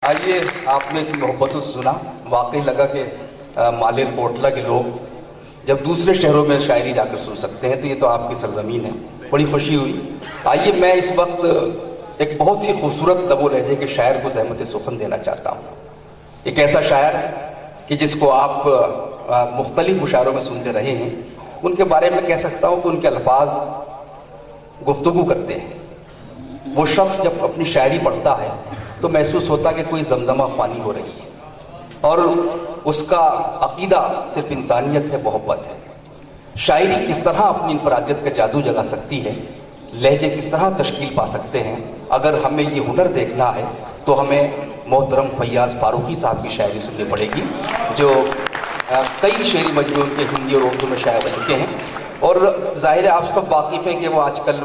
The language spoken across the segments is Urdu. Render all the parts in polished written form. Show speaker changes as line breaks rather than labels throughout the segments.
آئیے آپ نے محبت سے سنا، واقعی لگا کہ مالیر کوٹلہ کے لوگ جب دوسرے شہروں میں شاعری جا کر سن سکتے ہیں تو یہ تو آپ کی سرزمین ہے، بڑی خوشی ہوئی۔ آئیے میں اس وقت ایک بہت ہی خوبصورت لب و لہجے کے شاعر کو زحمت سخن دینا چاہتا ہوں، ایک ایسا شاعر کہ جس کو آپ مختلف مشاعروں میں سنتے رہے ہیں۔ ان کے بارے میں کہہ سکتا ہوں کہ ان کے الفاظ گفتگو کرتے ہیں۔ وہ شخص جب اپنی شاعری پڑھتا ہے تو محسوس ہوتا کہ کوئی زمزمہ خوانی ہو رہی ہے، اور اس کا عقیدہ صرف انسانیت ہے، محبت ہے۔ شاعری کس طرح اپنی انفرادیت کا جادو جگا سکتی ہے، لہجے کس طرح تشکیل پا سکتے ہیں۔ اگر ہمیں یہ ہنر دیکھنا ہے تو ہمیں محترم فیاض فاروقی صاحب کی شاعری سننی پڑے گی، جو کئی شعری مجموعوں کے ہندی اور اردو میں شائع ہو چکے ہیں۔ اور ظاہر ہے آپ سب واقف ہیں کہ وہ آج کل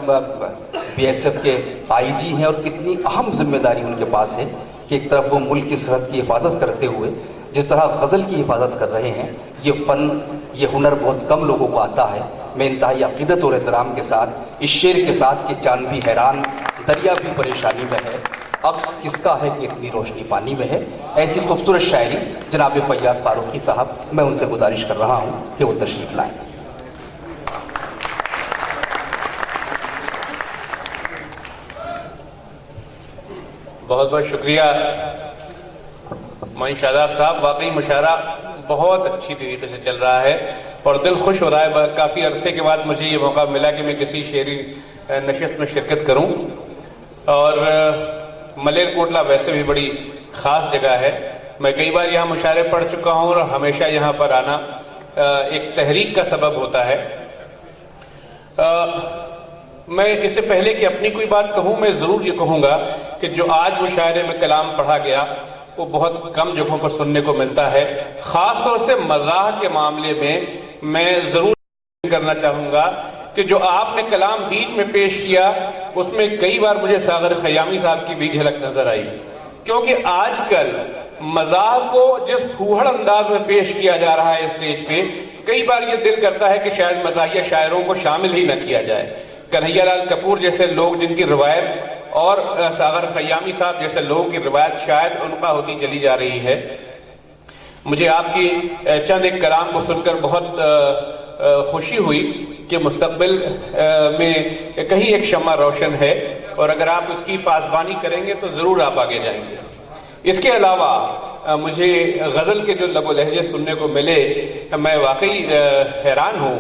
بی ایس ایف کے آئی جی ہیں، اور کتنی اہم ذمہ داری ان کے پاس ہے کہ ایک طرف وہ ملک کی سرحد کی حفاظت کرتے ہوئے جس طرح غزل کی حفاظت کر رہے ہیں، یہ فن، یہ ہنر بہت کم لوگوں کو آتا ہے۔ میں انتہائی عقیدت اور احترام کے ساتھ اس شعر کے ساتھ کہ چاند بھی حیران، دریا بھی پریشانی میں ہے، عکس کس کا ہے کہ اتنی روشنی پانی میں ہے، ایسی خوبصورت شاعری جناب فیاض فاروقی صاحب، میں ان سے گزارش کر رہا ہوں کہ وہ تشریف لائیں۔
بہت بہت شکریہ معین شاداب صاحب، واقعی مشاعرہ بہت اچھی طریقے سے چل رہا ہے اور دل خوش ہو رہا ہے۔ کافی عرصے کے بعد مجھے یہ موقع ملا کہ میں کسی شعری نشست میں شرکت کروں، اور ملیر کوٹلہ ویسے بھی بڑی خاص جگہ ہے۔ میں کئی بار یہاں مشاعرے پڑھ چکا ہوں اور ہمیشہ یہاں پر آنا ایک تحریک کا سبب ہوتا ہے۔ میں اس سے پہلے کہ اپنی کوئی بات کہوں، میں ضرور یہ کہوں گا کہ جو آج مشاعرے میں کلام پڑھا گیا وہ بہت کم جگہوں پر سننے کو ملتا ہے۔ خاص طور سے مزاح کے معاملے میں ضرور کرنا چاہوں گا کہ جو آپ نے کلام بیچ میں پیش کیا اس میں کئی بار مجھے ساغر خیامی صاحب کی بھی جھلک نظر آئی، کیونکہ آج کل مزاح کو جس پھوہڑ انداز میں پیش کیا جا رہا ہے اسٹیج پہ، کئی بار یہ دل کرتا ہے کہ شاید مزاحیہ شاعروں کو شامل ہی نہ کیا جائے۔ کنہیا لال کپور جیسے لوگ جن کی روایت اور ساغر خیامی صاحب جیسے لوگوں کی روایت شاید انقطاع ہوتی چلی جا رہی ہے۔ مجھے آپ کی چند ایک کلام کو سن کر بہت خوشی ہوئی کہ مستقبل میں کہیں ایک شمع روشن ہے، اور اگر آپ اس کی پاسبانی کریں گے تو ضرور آپ آگے جائیں گے۔ اس کے علاوہ مجھے غزل کے جو لب و لہجے سننے کو ملے، میں واقعی حیران ہوں۔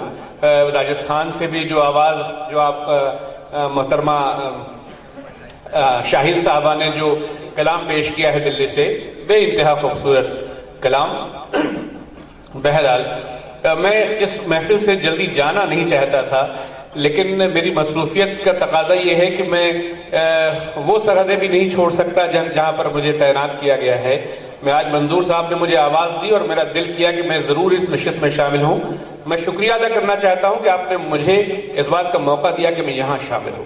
راجستھان سے بھی جو آواز جو آپ محترمہ شاہین صاحبہ نے جو کلام پیش کیا ہے دلی سے، بے انتہا خوبصورت کلام۔ بہرحال میں اس محفل سے جلدی جانا نہیں چاہتا تھا، لیکن میری مصروفیت کا تقاضا یہ ہے کہ میں وہ سرحدیں بھی نہیں چھوڑ سکتا جہاں پر مجھے تعینات کیا گیا ہے۔ میں آج منظور صاحب نے مجھے آواز دی اور میرا دل کیا کہ میں ضرور اس نشست میں شامل ہوں۔ میں شکریہ ادا کرنا چاہتا ہوں کہ آپ نے مجھے اس بات کا موقع دیا کہ میں یہاں شامل ہوں۔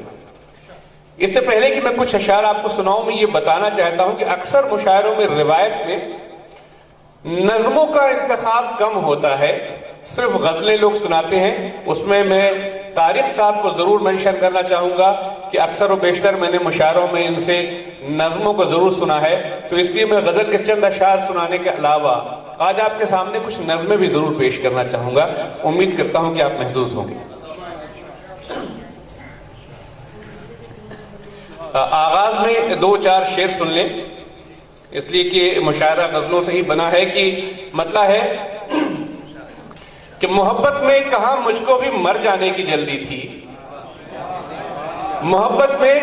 اس سے پہلے کہ میں کچھ اشعار آپ کو سناؤں، میں یہ بتانا چاہتا ہوں کہ اکثر مشاعروں میں روایت میں نظموں کا انتخاب کم ہوتا ہے، صرف غزلیں لوگ سناتے ہیں۔ اس میں طارق صاحب کو ضرور منشن کرنا چاہوں گا کہ اکثر و بیشتر میں نے مشاعروں میں ان سے نظموں کو ضرور سنا ہے، تو اس لیے میں غزل کے چند اشعار سنانے کے علاوہ آج آپ کے سامنے کچھ نظمیں بھی ضرور پیش کرنا چاہوں گا۔ امید کرتا ہوں کہ آپ محظوظ ہوں گے۔ آغاز میں دو چار شعر سن لیں، اس لیے کہ مشاعرہ غزلوں سے ہی بنا ہے کہ مطلب ہے کہ محبت میں کہاں مجھ کو بھی مر جانے کی جلدی تھی، محبت میں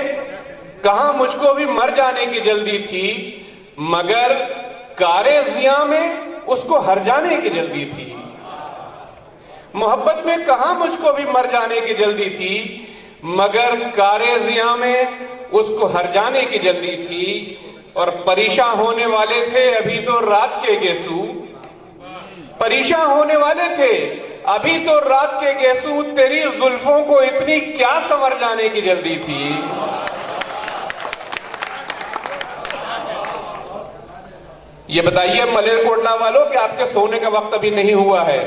کہاں مجھ کو بھی مر جانے کی جلدی تھی، مگر کارِ ضیاء میں اس کو ہر جانے کی جلدی تھی۔ محبت میں کہاں مجھ کو بھی مر جانے کی جلدی تھی، مگر کارِ ضیاء میں اس کو ہر جانے کی جلدی تھی، اور پریشان ہونے والے تھے ابھی تو رات کے گیسو، پریشان ہونے والے تھے ابھی تو رات کے گیسو، تیری زلفوں کو اتنی کیا سنور جانے کی جلدی تھی۔ یہ بتائیے ملیر کوٹلہ والوں کہ آپ کے سونے کا وقت ابھی نہیں ہوا ہے۔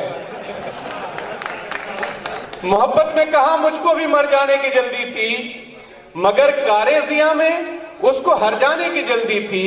محبت میں کہاں مجھ کو بھی مر جانے کی جلدی تھی، مگر کارِ ضیاء میں اس کو ہر جانے کی جلدی تھی۔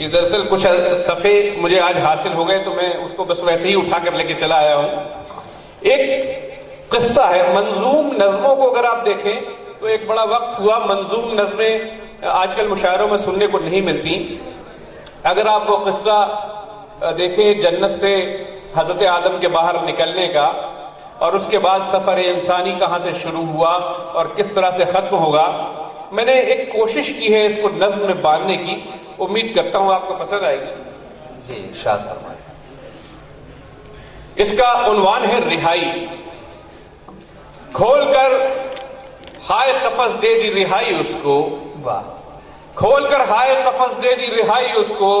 یہ دراصل کچھ صفحے مجھے آج حاصل ہو گئے تو میں اس کو بس ویسے ہی اٹھا کر لے کے چلا آیا ہوں۔ ایک قصہ ہے، منظوم نظموں کو اگر آپ دیکھیں تو ایک بڑا وقت ہوا منظوم نظمیں آج کل مشاعروں میں سننے کو نہیں ملتی۔ اگر آپ وہ قصہ دیکھیں جنت سے حضرت آدم کے باہر نکلنے کا اور اس کے بعد سفر انسانی کہاں سے شروع ہوا اور کس طرح سے ختم ہوگا، میں نے ایک کوشش کی ہے اس کو نظم میں باندھنے کی، امید کرتا ہوں آپ کو پسند آئے گی۔
جی ارشاد فرمائیں۔
اس کا عنوان ہے رہائی۔ کھول کر ہائے قفس دے دی رہائی اس کو،
واہ،
کھول کر ہائے قفس دے دی رہائی اس کو،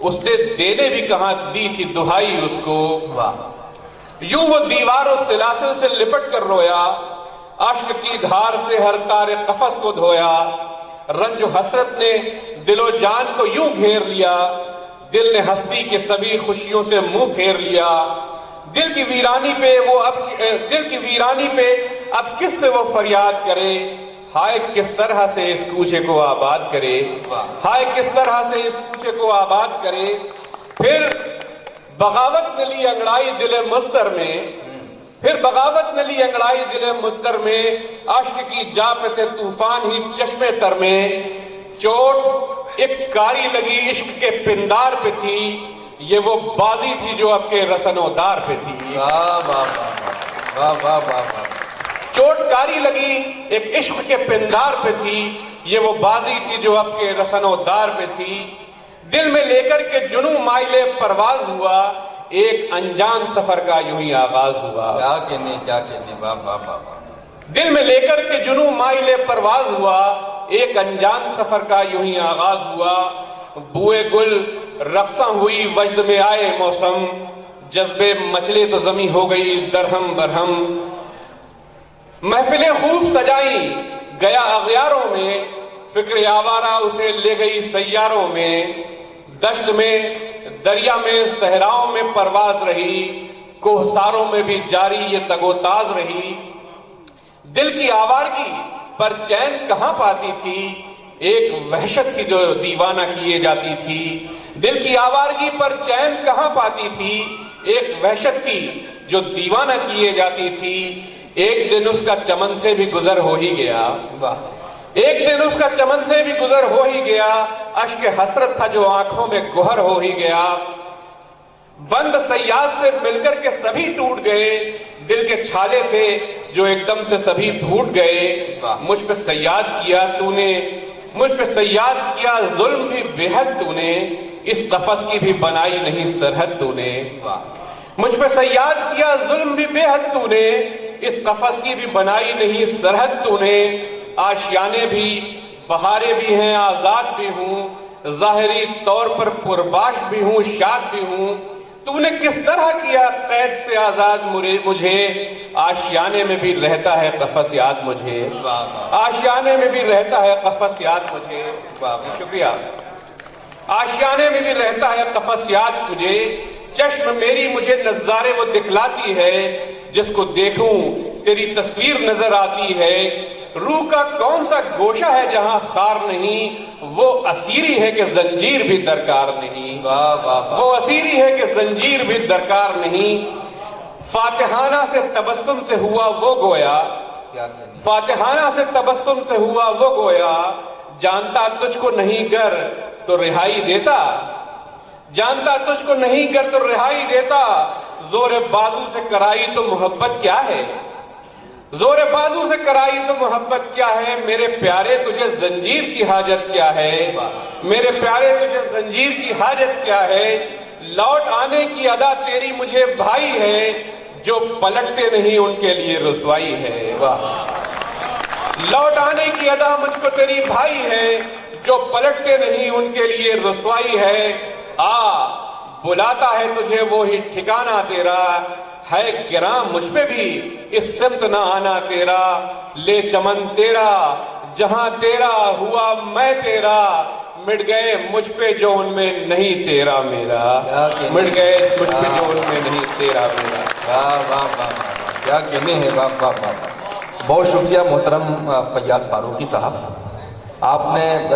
اس نے دینے بھی کہاں دی تھی دہائی اس کو۔
واہ،
یوں وہ دیوار و سلاسل سے لپٹ کر رویا، اشک کی دھار سے ہر تار قفس کو دھویا، رنج و حسرت نے دل و جان کو یوں گھیر لیا، دل نے ہستی کے سبھی خوشیوں سے منہ پھیر لیا، دل کی ویرانی پہ اب کس سے وہ فریاد کرے، ہائے کس طرح سے اس کوچے کو آباد کرے، ہائے کس طرح سے اس کوچے کو آباد کرے۔ پھر بغاوت نے لی انگڑائی دل مضطر میں، پھر بغاوت نے لی انگڑائی دل مضطر میں، عشق کی جا پہ تھے طوفان ہی چشمے تر میں، چوٹ ایک کاری لگی عشق کے پندار پہ تھی، یہ وہ بازی تھی جو اب کے رسن و دار پہ تھی۔
واہ واہ واہ واہ واہ واہ،
چوٹ کاری لگی ایک عشق کے پندار پہ تھی، یہ وہ بازی تھی جو اب کے رسن و دار پہ تھی، دل میں لے کر کے جنوں مائل پرواز ہوا، ایک انجان سفر کا یوں ہی آغاز ہوا۔
کیا کہنے واہ واہ واہ واہ،
دل میں لے کر کے جنوں مائل پرواز ہوا، ایک انجان سفر کا یوں ہی آغاز ہوا، بوئے گل رقصاں ہوئی وجد میں آئے موسم، جذبے مچلے تو زمیں ہو گئی درہم برہم، محفلیں خوب سجائیں گیا اغیاروں میں، فکر آوارہ اسے لے گئی سیاروں میں، دشت میں دریا میں صحراؤں میں پرواز رہی، کوہساروں میں بھی جاری یہ تگ و تاز رہی، دل کی آوارگی پر چین کہاں پاتی تھی، ایک وحشت تھی جو دیوانہ کیے جاتی تھی، دل کی آوارگی پر چین کہاں پاتی تھی، ایک وحشت تھی جو دیوانہ کیے جاتی تھی، ایک دن اس کا چمن سے بھی گزر ہو ہی گیا، ایک دن اس کا چمن سے بھی گزر ہو ہی گیا، اشک حسرت تھا جو آنکھوں میں گوہر ہو ہی گیا، بند سیاد سے مل کر کے سبھی ٹوٹ گئے، دل کے چھالے تھے جو ایک دم سے سبھی پھوٹ گئے، مجھ پہ سیاد کیا تو نے، مجھ پہ سیاد کیا ظلم بھی بے حد تو نے، اس قفس کی بھی بنائی نہیں سرحد تو نے، مجھ پہ سیاد کیا ظلم بھی بے حد تو نے، اس قفس کی بھی بنائی نہیں سرحد تو نے، آشیانے بھی بہارے بھی ہیں آزاد بھی ہوں، ظاہری طور پر پرباش بھی ہوں شاد بھی ہوں، تو نے کس طرح کیا قید سے آزاد مجھے، آشیانے میں بھی رہتا ہے قفس یاد مجھے، آشیانے میں بھی رہتا ہے قفس یاد مجھے، شکریہ، آشیانے میں بھی رہتا ہے قفس یاد مجھے، چشم میری مجھے نظارے وہ دکھلاتی ہے، جس کو دیکھوں تیری تصویر نظر آتی ہے، روح کا کون سا گوشہ ہے جہاں خار نہیں، وہ اسیری ہے کہ زنجیر بھی درکار نہیں، وہ اسیری ہے کہ زنجیر بھی درکار نہیں، فاتحانہ سے تبسم سے ہوا وہ گویا، فاتحانہ سے تبسم سے ہوا وہ گویا، جانتا تجھ کو نہیں گر تو رہائی دیتا، جانتا تجھ کو نہیں گر تو رہائی دیتا، زور بازو سے کرائی تو محبت کیا ہے، زور بازو سے کرائی تو محبت کیا ہے، میرے پیارے تجھے زنجیر کی حاجت کیا ہے، میرے پیارے تجھے زنجیر کی حاجت کیا ہے، لوٹ آنے کی ادا تیری مجھے بھائی ہے، جو پلٹتے نہیں ان کے لیے رسوائی ہے، لوٹ آنے کی ادا مجھ کو تیری بھائی ہے، جو پلٹتے نہیں ان کے لیے رسوائی ہے، آ بلاتا ہے تجھے وہی ٹھکانہ تیرا، ہے گراں مجھ پہ بھی اس سمت نہ آنا تیرا، لے چمن تیرا جہاں تیرا ہوا میں تیرا، مٹ گئے مجھ پہ جو ان میں نہیں تیرا میرا، مٹ گئے مجھ پہ جو ان میں نہیں تیرا میرا۔
کیا کہنے ہیں، واہ واہ واہ۔ بہت شکریہ محترم فیاض فاروقی صاحب، آپ نے